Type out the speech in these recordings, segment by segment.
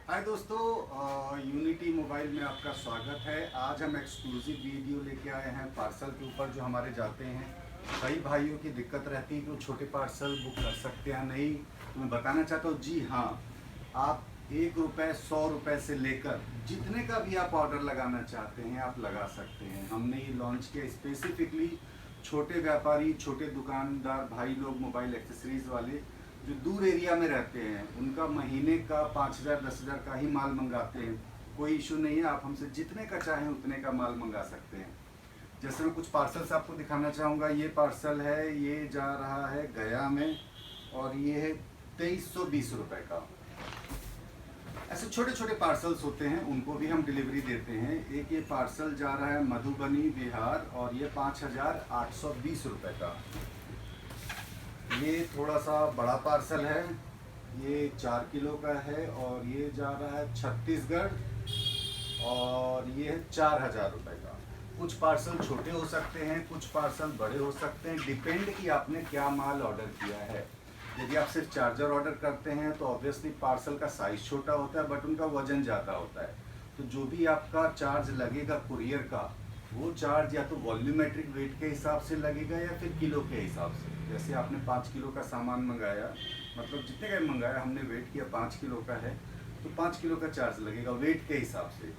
हाय दोस्तों, unity mobile में आपका स्वागत है। आज हम एक्सक्लूसिव वीडियो लेके आए हैं पार्सल के ऊपर जो हमारे जाते हैं। कई भाइयों की दिक्कत रहती है कि वो छोटे पार्सल बुक कर सकते हैं नहीं। तो मैं बताना चाहता हूँ, जी हाँ, आप 1 रुपये 100 रुपये से लेकर जितने का भी आप ऑर्डर लगाना चाहते हैं आप लगा सकते हैं। हमने ये लॉन्च किया स्पेसिफिकली छोटे व्यापारी, छोटे दुकानदार भाई लोग, मोबाइल एक्सेसरीज वाले जो दूर एरिया में रहते हैं, उनका महीने का 5,000 10,000 का ही माल मंगाते हैं। कोई इशू नहीं है, आप हमसे जितने का चाहें उतने का माल मंगा सकते हैं। जैसे मैं कुछ पार्सल्स आपको दिखाना चाहूँगा। ये पार्सल है, ये जा रहा है गया में और ये है 2320 रुपये का। ऐसे छोटे छोटे पार्सल्स होते हैं, उनको भी हम डिलीवरी देते हैं। एक ये पार्सल जा रहा है मधुबनी बिहार और ये 5,820 रुपये का। ये थोड़ा सा बड़ा पार्सल है, ये 4 किलो का है और ये जा रहा है छत्तीसगढ़ और ये है 4,000 रुपये का। कुछ पार्सल छोटे हो सकते हैं, कुछ पार्सल बड़े हो सकते हैं, डिपेंड कि आपने क्या माल ऑर्डर किया है। यदि आप सिर्फ चार्जर ऑर्डर करते हैं तो ऑब्वियसली पार्सल का साइज़ छोटा होता है बट उनका वजन ज़्यादा होता है। तो जो भी आपका चार्ज लगेगा कुरियर का, वो चार्ज या तो वॉल्यूमेट्रिक वेट के हिसाब से लगेगा या फिर किलो के हिसाब से। जैसे आपने 5 किलो का सामान मंगाया, मतलब जितने का मंगाया हमने वेट किया 5 किलो का है, तो 5 किलो का चार्ज लगेगा वेट के हिसाब से।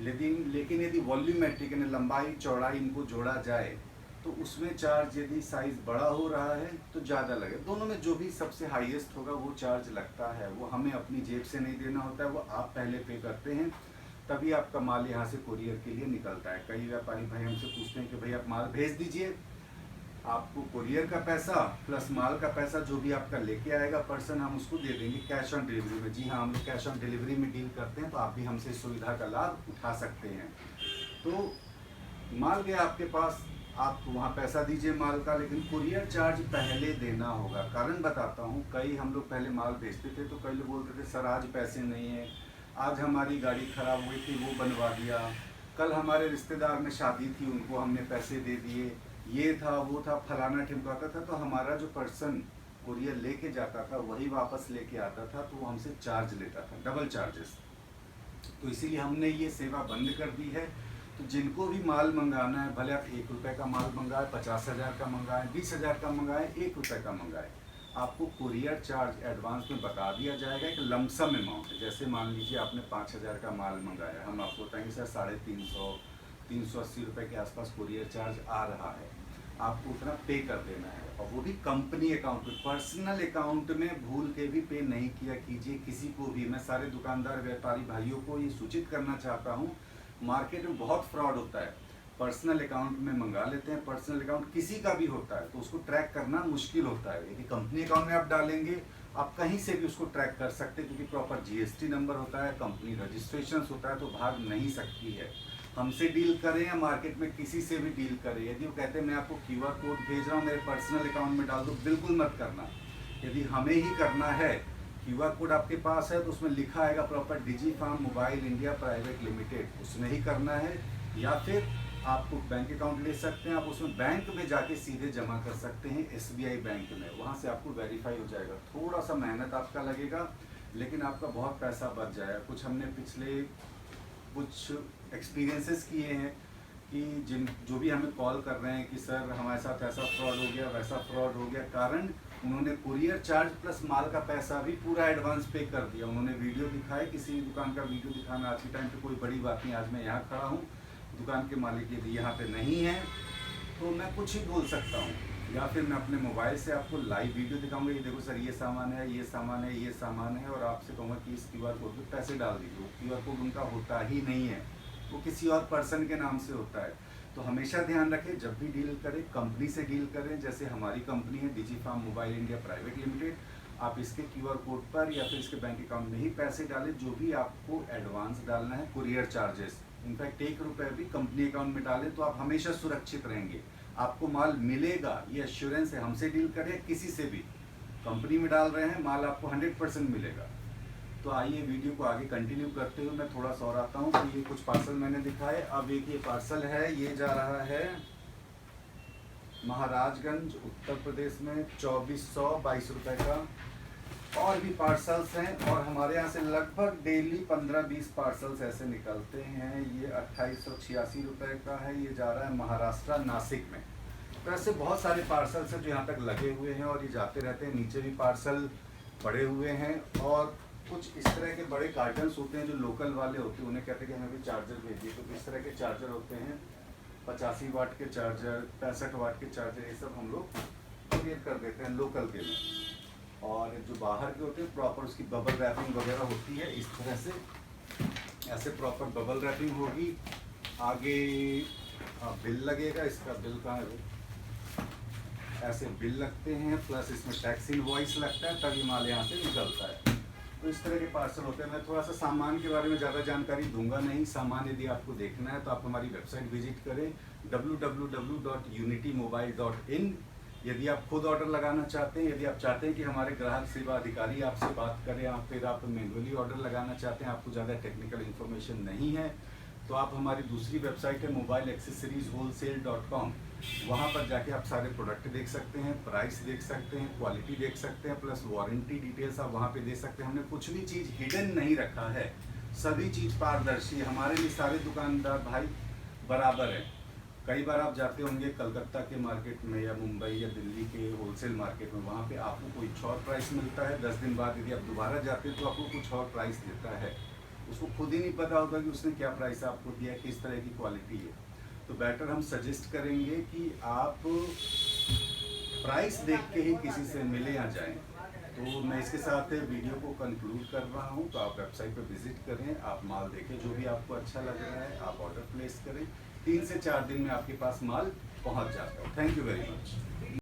लेकिन यदि वॉल्यूमेट्रिक यानी लंबाई चौड़ाई इनको जोड़ा जाए तो उसमें चार्ज यदि साइज़ बड़ा हो रहा है तो ज़्यादा लगे। दोनों में जो भी सबसे हाईएस्ट होगा वो चार्ज लगता है। वो हमें अपनी जेब से नहीं देना होता है, वो आप पहले पे करते हैं, तभी आपका माल यहाँ से कुरियर के लिए निकलता है। कई व्यापारी भाई हमसे पूछते हैं कि भाई आप माल भेज दीजिए, आपको कुरियर का पैसा प्लस माल का पैसा जो भी आपका लेके आएगा पर्सन, हम उसको दे देंगे कैश ऑन डिलीवरी में। जी हाँ, हम कैश ऑन डिलीवरी में डील करते हैं, तो आप भी हमसे इस सुविधा का लाभ उठा सकते हैं। तो माल गया आपके पास, आप वहाँ पैसा दीजिए माल का, लेकिन कुरियर चार्ज पहले देना होगा। कारण बताता हूँ, कई हम लोग पहले माल भेजते थे तो कई लोग बोलते थे सर आज पैसे नहीं है, आज हमारी गाड़ी ख़राब हुई थी वो बनवा दिया, कल हमारे रिश्तेदार में शादी थी उनको हमने पैसे दे दिए, ये था वो था फलाना ठिमकाता था। तो हमारा जो पर्सन कुरियर लेके जाता था वही वापस लेके आता था, तो वो हमसे चार्ज लेता था, डबल चार्जेस। तो इसीलिए हमने ये सेवा बंद कर दी है। तो जिनको भी माल मंगाना है, भले आप 1 रुपये का माल मंगाए, 50,000 का मंगाए, 20,000 का मंगाए, 1 रुपये का मंगाए, आपको कुरियर चार्ज एडवांस में बता दिया जाएगा। एक लमसम अमाउंट है। जैसे मान लीजिए आपने 5,000 का माल मंगाया, हम आपको बताएंगे सर 350 380 रुपये के आसपास कुरियर चार्ज आ रहा है, आपको उतना पे कर देना है। और वो भी कंपनी अकाउंट में, पर्सनल अकाउंट में भूल के भी पे नहीं किया कीजिए किसी को भी। मैं सारे दुकानदार व्यापारी भाइयों को ये सूचित करना चाहता हूँ, मार्केट में बहुत फ्रॉड होता है। पर्सनल अकाउंट में मंगा लेते हैं, पर्सनल अकाउंट किसी का भी होता है तो उसको ट्रैक करना मुश्किल होता है। यदि कंपनी अकाउंट में आप डालेंगे, आप कहीं से भी उसको ट्रैक कर सकते हैं, क्योंकि प्रॉपर जीएसटी नंबर होता है, कंपनी रजिस्ट्रेशन होता है, तो भाग नहीं सकती है। हमसे डील करें या मार्केट में किसी से भी डील करें, यदि वो कहते हैं मैं आपको क्यूआर कोड भेज रहा हूँ मेरे पर्सनल अकाउंट में डाल दो, बिल्कुल मत करना। यदि हमें ही करना है, क्यूआर कोड आपके पास है तो उसमें लिखा आएगा proper Digi Farm Mobile India Private Limited, उसमें ही करना है। या फिर आपको बैंक अकाउंट ले सकते हैं, आप उसमें बैंक में जाके सीधे जमा कर सकते हैं, एसबीआई बैंक में, वहाँ से आपको वेरीफाई हो जाएगा। थोड़ा सा मेहनत आपका लगेगा लेकिन आपका बहुत पैसा बच जाएगा। कुछ हमने पिछले कुछ एक्सपीरियंसेस किए हैं कि जो भी हमें कॉल कर रहे हैं कि सर हमारे साथ ऐसा फ्रॉड हो गया, वैसा फ्रॉड हो गया, कारण उन्होंने कुरियर चार्ज प्लस माल का पैसा भी पूरा एडवांस पे कर दिया। उन्होंने वीडियो दिखाए, किसी दुकान का वीडियो दिखाना आज के टाइम पे कोई बड़ी बात नहीं। आज मैं यहाँ खड़ा हूँ, दुकान के मालिक यदि यहाँ पे नहीं है तो मैं कुछ ही बोल सकता हूँ, या फिर मैं अपने मोबाइल से आपको लाइव वीडियो दिखाऊंगा, ये देखो सर ये सामान है, ये सामान है, ये सामान है, और आपसे कहूँगा कि इस क्यूआर कोड पे पैसे डाल दीजिए। क्यूआर कोड उनका होता ही नहीं है, वो किसी और पर्सन के नाम से होता है। तो हमेशा ध्यान रखें, जब भी डील करें कंपनी से डील करें। जैसे हमारी कंपनी है Digi Farm Mobile India Private Limited, आप इसके क्यूआर कोड पर या फिर इसके बैंक अकाउंट में ही पैसे डालें, जो भी आपको एडवांस डालना है, कुरियर चार्जेस इनफैक्ट 1 रुपये भी कंपनी अकाउंट में डालें तो आप हमेशा सुरक्षित रहेंगे। आपको माल मिलेगा, ये एश्योरेंस है। हमसे डील करें किसी से भी, कंपनी में डाल रहे हैं माल, आपको 100% मिलेगा। तो आइए वीडियो को आगे कंटिन्यू करते हुए मैं थोड़ा सा और आता हूँ कि ये कुछ पार्सल मैंने दिखाए। अब एक ये पार्सल है, ये जा रहा है महाराजगंज उत्तर प्रदेश में 2422 रुपये का। और भी पार्सल्स हैं, और हमारे यहाँ से लगभग डेली 15-20 पार्सल्स ऐसे निकलते हैं। ये 2886 रुपये का है, ये जा रहा है महाराष्ट्र नासिक में। तो ऐसे बहुत सारे पार्सल्स हैं जो यहाँ तक लगे हुए हैं और ये जाते रहते हैं। नीचे भी पार्सल पड़े हुए हैं, और कुछ इस तरह के बड़े कार्टन्स होते हैं जो लोकल वाले होते हैं, उन्हें कहते हैं कि हमें भी चार्जर भेजिए। तो इस तरह के चार्जर होते हैं, 85 वाट के चार्जर, 65 वाट के चार्जर, ये सब हम लोग कुरियर कर देते हैं लोकल के लिए। और जो बाहर के होते हैं प्रॉपर उसकी बबल रैपिंग वगैरह होती है इस तरह से, ऐसे प्रॉपर बबल रैपिंग होगी। आगे बिल लगेगा, इसका बिल कहाँ है, ऐसे बिल लगते हैं, प्लस इसमें टैक्स इनवॉइस लगता है, तभी माल यहाँ से निकलता है। तो इस तरह के पार्सल होते हैं। मैं थोड़ा सा सामान के बारे में ज़्यादा जानकारी दूंगा नहीं। सामान यदि आपको देखना है तो आप हमारी वेबसाइट विजिट करें www.unitymobile.in। यदि आप खुद ऑर्डर लगाना चाहते हैं, यदि आप चाहते हैं कि हमारे ग्राहक सेवा अधिकारी आपसे बात करें, आप फिर आप मैन्युअली ऑर्डर लगाना चाहते हैं, आपको ज़्यादा टेक्निकल इन्फॉर्मेशन नहीं है, तो आप हमारी दूसरी वेबसाइट है mobileaccessorieswholesale.com। वहाँ पर जाके आप सारे प्रोडक्ट देख सकते हैं, प्राइस देख सकते हैं, क्वालिटी देख सकते हैं, प्लस वारंटी डिटेल्स आप वहाँ पे दे सकते हैं। हमने कुछ भी चीज़ हिडन नहीं रखा है, सभी चीज़ पारदर्शी। हमारे लिए सारे दुकानदार भाई बराबर हैं। कई बार आप जाते होंगे कलकत्ता के मार्केट में या मुंबई या दिल्ली के होलसेल मार्केट में, वहाँ पे आपको कुछ और प्राइस मिलता है, 10 दिन बाद यदि आप दोबारा जाते हैं तो आपको कुछ और प्राइस देता है। उसको खुद ही नहीं पता होता कि उसने क्या प्राइस आपको दिया है, किस तरह की क्वालिटी है। तो बेटर हम सजेस्ट करेंगे कि आप प्राइस देख के ही किसी से मिले या जाएं। तो मैं इसके साथ वीडियो को कंक्लूड कर रहा हूं। तो आप वेबसाइट पर विजिट करें, आप माल देखें, जो भी आपको अच्छा लग रहा है आप ऑर्डर प्लेस करें। 3 से 4 दिन में आपके पास माल पहुंच जाता है। Thank you very much.